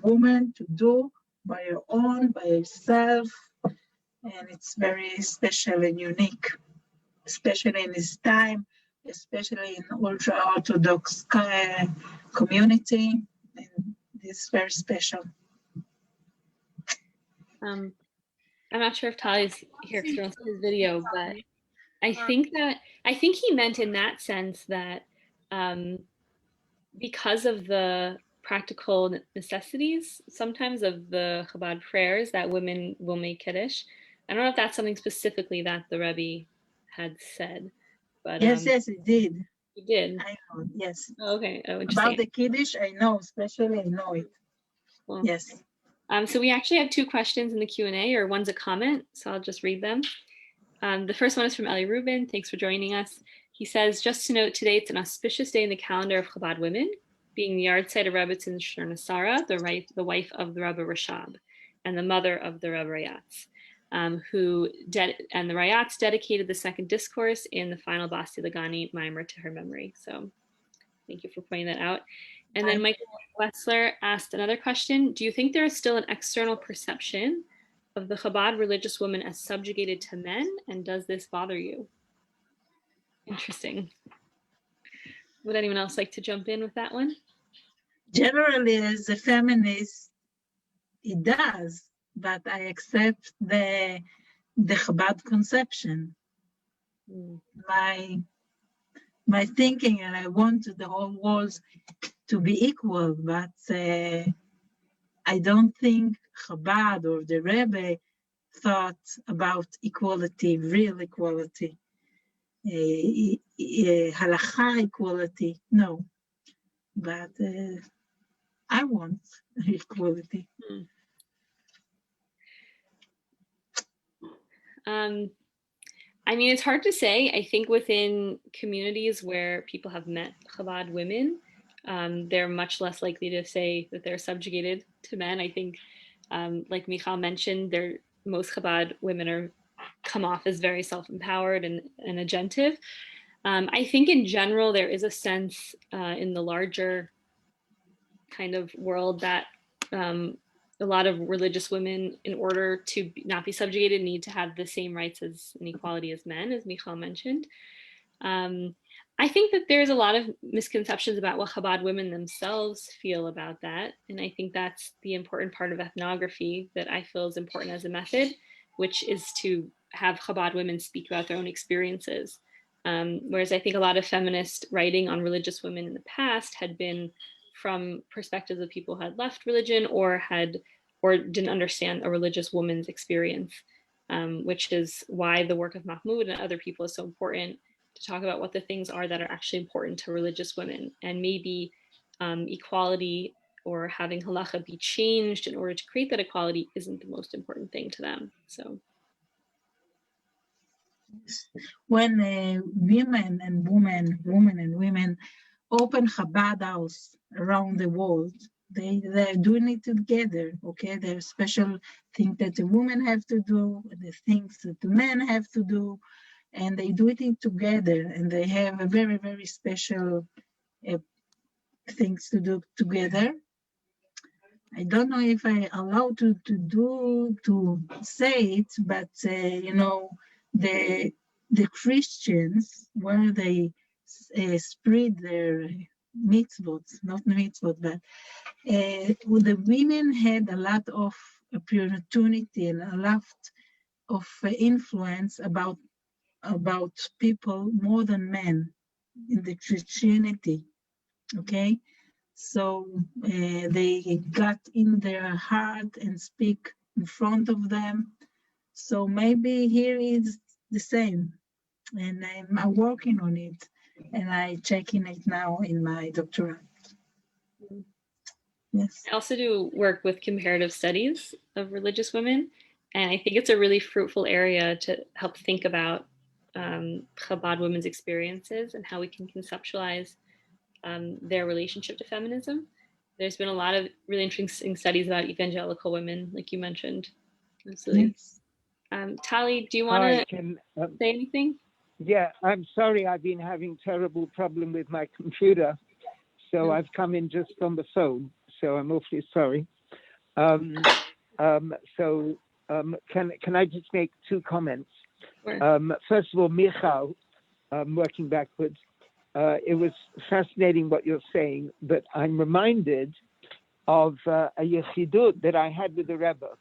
[SPEAKER 4] women to do by your own, by yourself, and it's very special and unique, especially in this time, especially in ultra-Orthodox community, and it's very special.
[SPEAKER 2] I'm not sure if Tali's here because we don't see his video, but I think he meant in that sense that because of the practical necessities sometimes of the Chabad prayers that women will make Kiddush. I don't know if that's something specifically that the Rebbe had said, but
[SPEAKER 4] Yes, it did.
[SPEAKER 2] he did.
[SPEAKER 4] I know, yes.
[SPEAKER 2] Oh, okay. Oh,
[SPEAKER 4] About the Kiddush, I know, especially I know it.
[SPEAKER 2] Well,
[SPEAKER 4] yes.
[SPEAKER 2] So we actually have two questions in the Q&A, or one's a comment, so I'll just read them. The first one is from Eli Rubin. Thanks for joining us. He says, just to note, today it's an auspicious day in the calendar of Chabad women, being the yard site of Rebbetzin Shner Sarah, the wife of the Rebbe Rashab, and the mother of the Rebbe Rayatz, and the Rayatz dedicated the second discourse in the final Basti Lagani Maimer to her memory. So thank you for pointing that out. And then Michael Wessler asked another question. Do you think there is still an external perception of the Chabad religious woman as subjugated to men? And does this bother you? Interesting. Would anyone else like to jump in with that one?
[SPEAKER 4] Generally, as a feminist, it does, but I accept the Chabad conception. My thinking, and I want the whole world to be equal, but I don't think Chabad or the Rebbe thought about equality, real equality, halakha equality, no. But I want equality.
[SPEAKER 2] I mean, it's hard to say. I think within communities where people have met Chabad women, they're much less likely to say that they're subjugated to men. I think, like Michal mentioned, most Chabad women come off as very self-empowered and agentive. I think in general, there is a sense in the larger kind of world that a lot of religious women, in order to not be subjugated, need to have the same rights and equality as men, as Michal mentioned. I think that there's a lot of misconceptions about what Chabad women themselves feel about that. And I think that's the important part of ethnography that I feel is important as a method, which is to have Chabad women speak about their own experiences. Whereas I think a lot of feminist writing on religious women in the past had been from perspectives of people who had left religion or didn't understand a religious woman's experience, which is why the work of Mahmoud and other people is so important, to talk about what the things are that are actually important to religious women. And maybe equality or having halacha be changed in order to create that equality isn't the most important thing to them. So
[SPEAKER 4] when women and women open Chabad house around the world, they're doing it together, okay? There are special things that the women have to do, the things that the men have to do, and they do it together, and they have a very, very special things to do together. I don't know if I allow to say it, but you know, the Christians, where they spread their mitzvot, not mitzvot, but the women had a lot of opportunity and a lot of influence about people more than men in the Christianity, okay? So they got in their heart and speak in front of them. So maybe here is the same, and I'm working on it, and I'm checking it now in my doctorate. Yes.
[SPEAKER 2] I also do work with comparative studies of religious women, and I think it's a really fruitful area to help think about Chabad women's experiences and how we can conceptualize their relationship to feminism. There's been a lot of really interesting studies about evangelical women, like you mentioned. Absolutely. Yes. Tali, do you want to say anything?
[SPEAKER 3] Yeah, I'm sorry. I've been having terrible problem with my computer, so I've come in just on the phone. So I'm awfully sorry. Can I just make two comments?
[SPEAKER 2] Sure.
[SPEAKER 3] First of all, Michal, working backwards, it was fascinating what you're saying, but I'm reminded of a yechidut that I had with the Rebbe.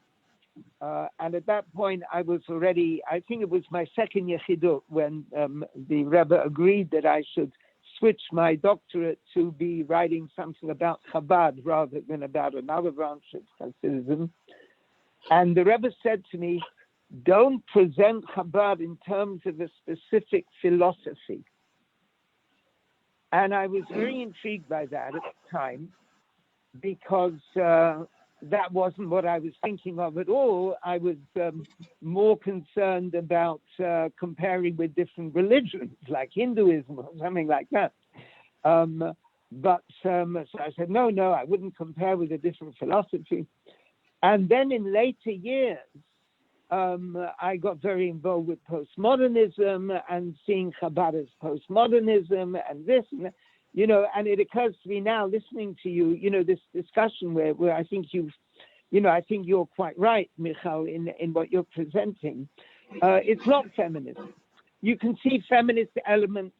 [SPEAKER 3] And at that point, I was already, I think it was my second yechidut when the Rebbe agreed that I should switch my doctorate to be writing something about Chabad rather than about another branch of Hasidism. And the Rebbe said to me, don't present Chabad in terms of a specific philosophy. And I was very intrigued by that at the time, because that wasn't what I was thinking of at all. I was more concerned about comparing with different religions, like Hinduism or something like that. So I said, no, I wouldn't compare with a different philosophy. And then in later years, I got very involved with postmodernism and seeing Chabad as postmodernism and this and that. And it occurs to me now, listening to you, this discussion where I think I think you're quite right, Michal, in what you're presenting. It's not feminism. You can see feminist elements,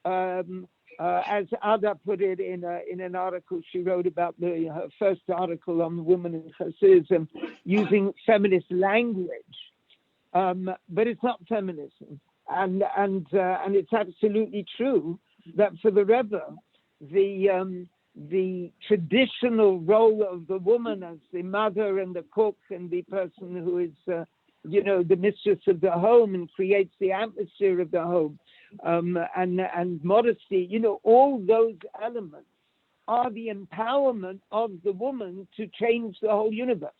[SPEAKER 3] as Ada put it in an article she wrote about her first article on women in Hasidism, using feminist language, but it's not feminism, and it's absolutely true that for the Rebbe, the traditional role of the woman as the mother and the cook and the person who is, the mistress of the home and creates the atmosphere of the home, and modesty, all those elements are the empowerment of the woman to change the whole universe.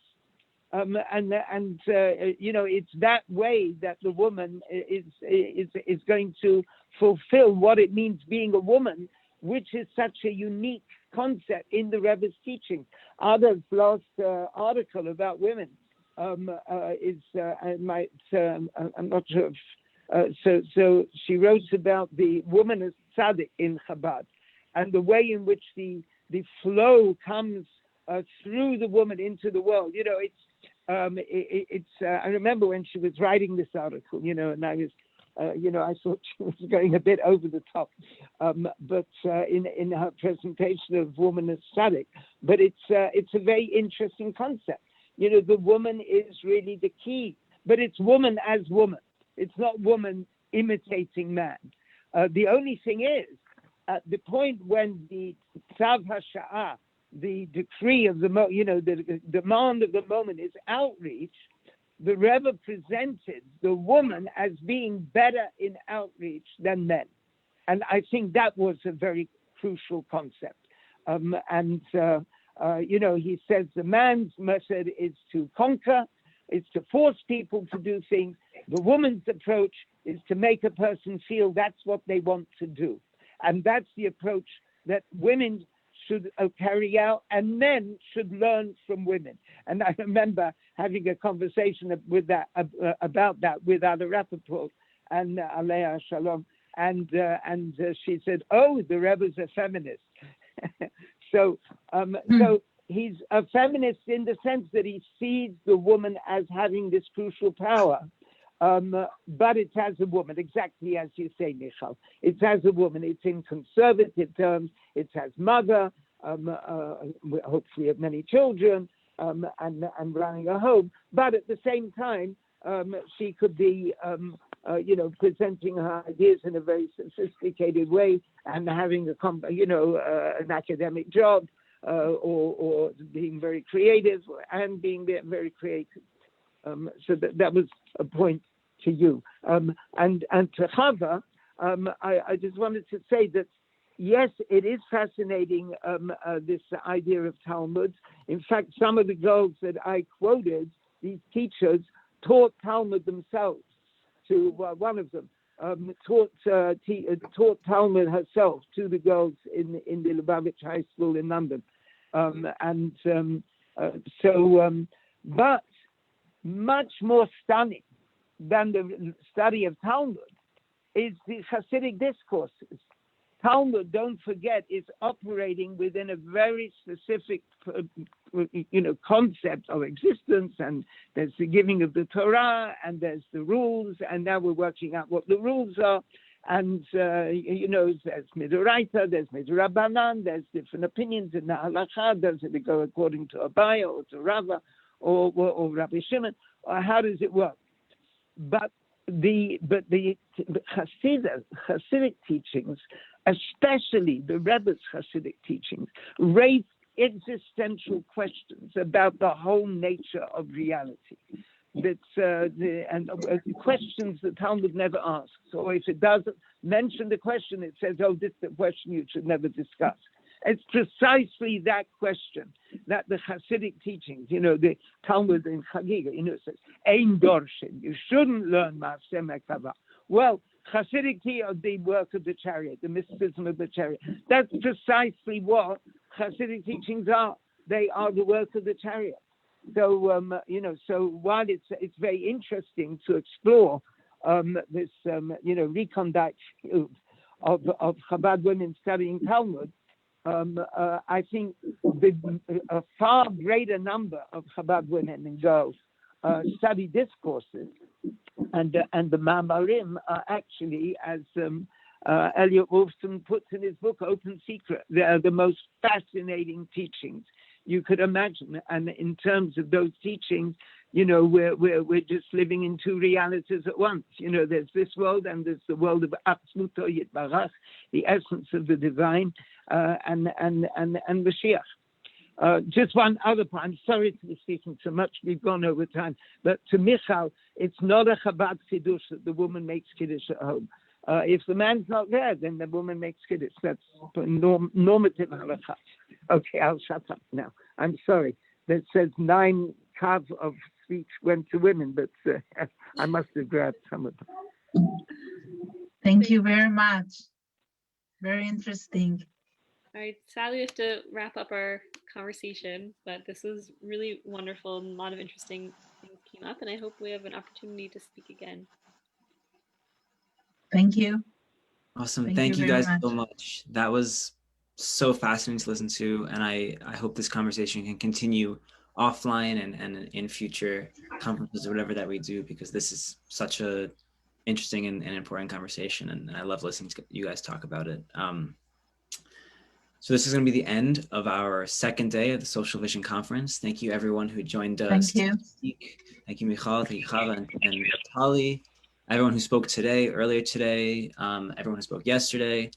[SPEAKER 3] It's that way that the woman is going to fulfill what it means being a woman, which is such a unique concept in the Rebbe's teaching. Ada's last article about women I'm not sure. So she wrote about the woman as tzaddik in Chabad, and the way in which the flow comes through the woman into the world. I remember when she was writing this article, and I was, I thought she was going a bit over the top, but in her presentation of woman as tzaddik. But it's a very interesting concept. The woman is really the key, but it's woman as woman. It's not woman imitating man. The only thing is, at the point when the Tzav HaSha'ah, the decree of the the demand of the moment is outreach, the Rebbe presented the woman as being better in outreach than men. And I think that was a very crucial concept. He says the man's method is to conquer, is to force people to do things. The woman's approach is to make a person feel that's what they want to do. And that's the approach that women should carry out, and men should learn from women. And I remember having a conversation about that with Ada Rappaport and Alea Shalom, and she said, "Oh, the Rebbe's a feminist." So he's a feminist in the sense that he sees the woman as having this crucial power. But it's as a woman, exactly as you say, Michal. It's as a woman. It's in conservative terms. It's as mother, hopefully of many children, and running a home. But at the same time, she could be, presenting her ideas in a very sophisticated way and having an academic job, or being very creative and being very creative. So that was a point to you. And to Chava, I just wanted to say that, yes, it is fascinating, this idea of Talmud. In fact, some of the girls that I quoted, these teachers, taught Talmud themselves. To one of them taught Talmud herself to the girls in the Lubavitch High School in London. But much more stunning than the study of Talmud is the Hasidic discourses. Talmud, don't forget, is operating within a very specific concept of existence, and there's the giving of the Torah, and there's the rules, and now we're working out what the rules are. And, there's Midoraita, there's Midorabanan, there's different opinions in the Halakha. Does it go according to Abaya or to Rava or Rabbi Shimon? Or how does it work? But the Hasidic teachings, especially the Rebbe's Hasidic teachings, raise existential questions about the whole nature of reality. Questions the Talmud never asks. Or if it doesn't mention the question, it says, oh, this is the question you should never discuss. It's precisely that question that the Hasidic teachings, the Talmud in Chagiga, says, Ein Dorshin, you shouldn't learn Maaseh Merkava. Well, Hasidic are the work of the chariot, the mysticism of the chariot. That's precisely what Hasidic teachings are. They are the work of the chariot. So, so while it's very interesting to explore this, recondite field of Chabad women studying Talmud, I think a far greater number of Chabad women and girls study discourses, and the Ma'amarim are actually, as Elliot Wolfson puts in his book, Open Secret, they are the most fascinating teachings you could imagine. And in terms of those teachings, we're just living in two realities at once. There's this world, and there's the world of Atzmuto Yitbarach, the essence of the divine, and Mashiach. Just one other point. I'm sorry to be speaking so much. We've gone over time. But to Michal, it's not a Chabad Kiddush that the woman makes Kiddush at home. If the man's not there, then the woman makes Kiddush. That's normative halakha. Okay, I'll shut up now. I'm sorry. That says 9 kav of speech went to women, but I must have grabbed some of them.
[SPEAKER 4] Thank you very much. Very interesting.
[SPEAKER 2] All right, sadly we have to wrap up our conversation, but this was really wonderful and a lot of interesting things came up, and I hope we have an opportunity to speak again.
[SPEAKER 4] Thank you.
[SPEAKER 1] Awesome. Thank you guys so much. That was so fascinating to listen to, and I hope this conversation can continue offline and in future conferences or whatever that we do, because this is such a interesting and important conversation, and I love listening to you guys talk about it. So this is going to be the end of our second day of the Social Vision Conference. Thank you everyone who joined us.
[SPEAKER 4] Thank you.
[SPEAKER 1] To speak. Thank you, Michal, thank you, Chava, and Tali. Everyone who spoke today, earlier today, everyone who spoke yesterday,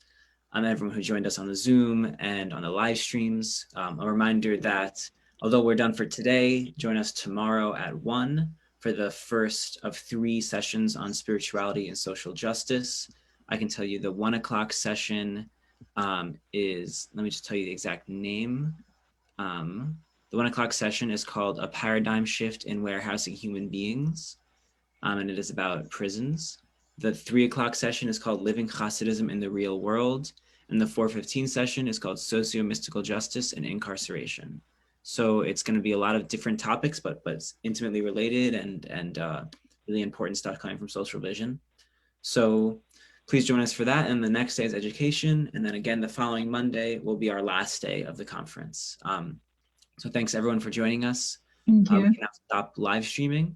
[SPEAKER 1] everyone who joined us on the Zoom and on the live streams. A reminder that although we're done for today, join us tomorrow at 1 for the first of 3 sessions on spirituality and social justice. I can tell you the 1 o'clock session is, let me just tell you the exact name. The 1 o'clock session is called A Paradigm Shift in Warehousing Human Beings. And it is about prisons. The 3 o'clock session is called Living Hasidism in the Real World. And the 4:15 session is called Socio-Mystical Justice and Incarceration. So it's going to be a lot of different topics, but it's intimately related and really important stuff coming from Social Vision. So please join us for that. And the next day is education. And then again, the following Monday will be our last day of the conference. So thanks everyone for joining us.
[SPEAKER 4] Thank you.
[SPEAKER 1] We can now stop live streaming.